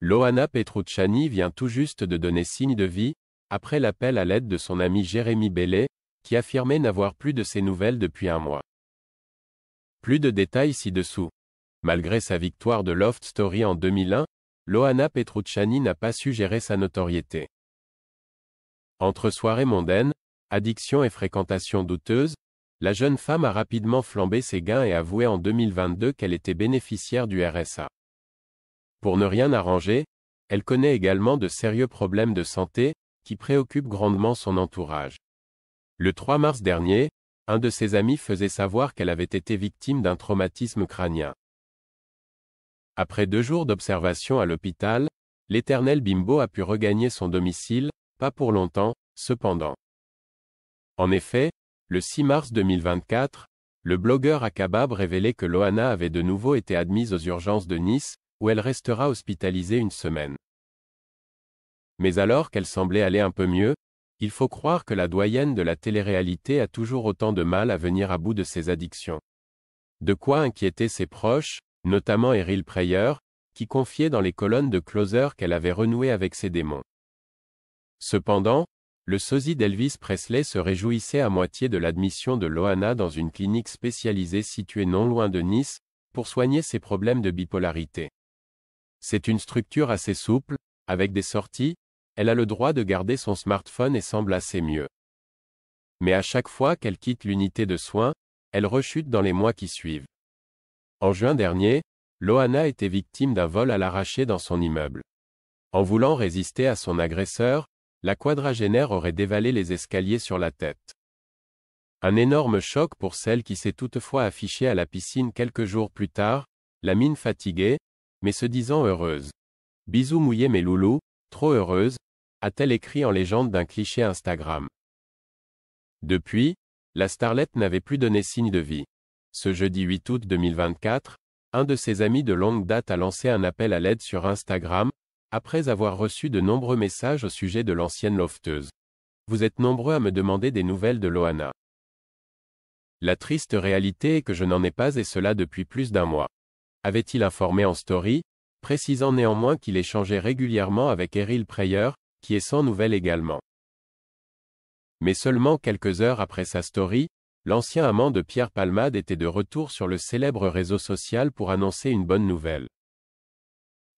Loana Petrucciani vient tout juste de donner signe de vie, après l'appel à l'aide de son ami Jérémy Bellet, qui affirmait n'avoir plus de ses nouvelles depuis un mois. Plus de détails ci-dessous. Malgré sa victoire de Loft Story en 2001, Loana Petrucciani n'a pas su gérer sa notoriété. Entre soirées mondaines, addiction et fréquentation douteuse, la jeune femme a rapidement flambé ses gains et avoué en 2022 qu'elle était bénéficiaire du RSA. Pour ne rien arranger, elle connaît également de sérieux problèmes de santé, qui préoccupent grandement son entourage. Le 3 mars dernier, un de ses amis faisait savoir qu'elle avait été victime d'un traumatisme crânien. Après 2 jours d'observation à l'hôpital, l'éternel bimbo a pu regagner son domicile, pas pour longtemps, cependant. En effet, le 6 mars 2024, le blogueur Akabab révélait que Loana avait de nouveau été admise aux urgences de Nice, où elle restera hospitalisée une semaine. Mais alors qu'elle semblait aller un peu mieux, il faut croire que la doyenne de la télé-réalité a toujours autant de mal à venir à bout de ses addictions. De quoi inquiéter ses proches, notamment Eril Preyer, qui confiait dans les colonnes de Closer qu'elle avait renoué avec ses démons. Cependant, le sosie d'Elvis Presley se réjouissait à moitié de l'admission de Loana dans une clinique spécialisée située non loin de Nice, pour soigner ses problèmes de bipolarité. C'est une structure assez souple, avec des sorties, elle a le droit de garder son smartphone et semble assez mieux. Mais à chaque fois qu'elle quitte l'unité de soins, elle rechute dans les mois qui suivent. En juin dernier, Loana était victime d'un vol à l'arraché dans son immeuble. En voulant résister à son agresseur, la quadragénaire aurait dévalé les escaliers sur la tête. Un énorme choc pour celle qui s'est toutefois affichée à la piscine quelques jours plus tard, la mine fatiguée, mais se disant heureuse. Bisous mouillés mes loulous, trop heureuse, a-t-elle écrit en légende d'un cliché Instagram. Depuis, la starlette n'avait plus donné signe de vie. Ce jeudi 8 août 2024, un de ses amis de longue date a lancé un appel à l'aide sur Instagram, après avoir reçu de nombreux messages au sujet de l'ancienne lofteuse. Vous êtes nombreux à me demander des nouvelles de Loana. La triste réalité est que je n'en ai pas et cela depuis plus d'un mois. Avait-il informé en story, précisant néanmoins qu'il échangeait régulièrement avec Eril Preyer, qui est sans nouvelles également. Mais seulement quelques heures après sa story, l'ancien amant de Pierre Palmade était de retour sur le célèbre réseau social pour annoncer une bonne nouvelle.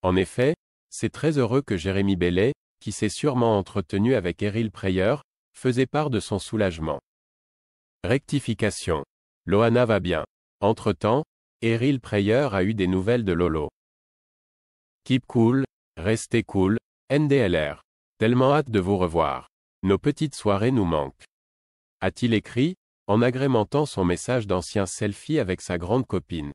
En effet, c'est très heureux que Jérémy Bellet, qui s'est sûrement entretenu avec Eril Preyer, faisait part de son soulagement. Rectification. Loana va bien. Entre-temps, Eril Preyer a eu des nouvelles de Lolo. Keep cool, restez cool, NDLR. Tellement hâte de vous revoir. Nos petites soirées nous manquent. A-t-il écrit, en agrémentant son message d'ancien selfie avec sa grande copine.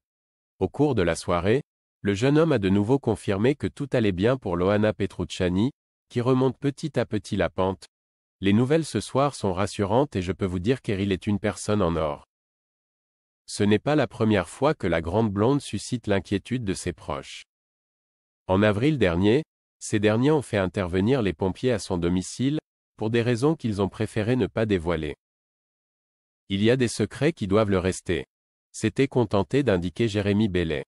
Au cours de la soirée, le jeune homme a de nouveau confirmé que tout allait bien pour Loana Petrucciani, qui remonte petit à petit la pente. Les nouvelles ce soir sont rassurantes et je peux vous dire qu'Eril est une personne en or. Ce n'est pas la première fois que la grande blonde suscite l'inquiétude de ses proches. En avril dernier, ces derniers ont fait intervenir les pompiers à son domicile, pour des raisons qu'ils ont préféré ne pas dévoiler. Il y a des secrets qui doivent le rester. S'était contenté d'indiquer Jérémy Bellet.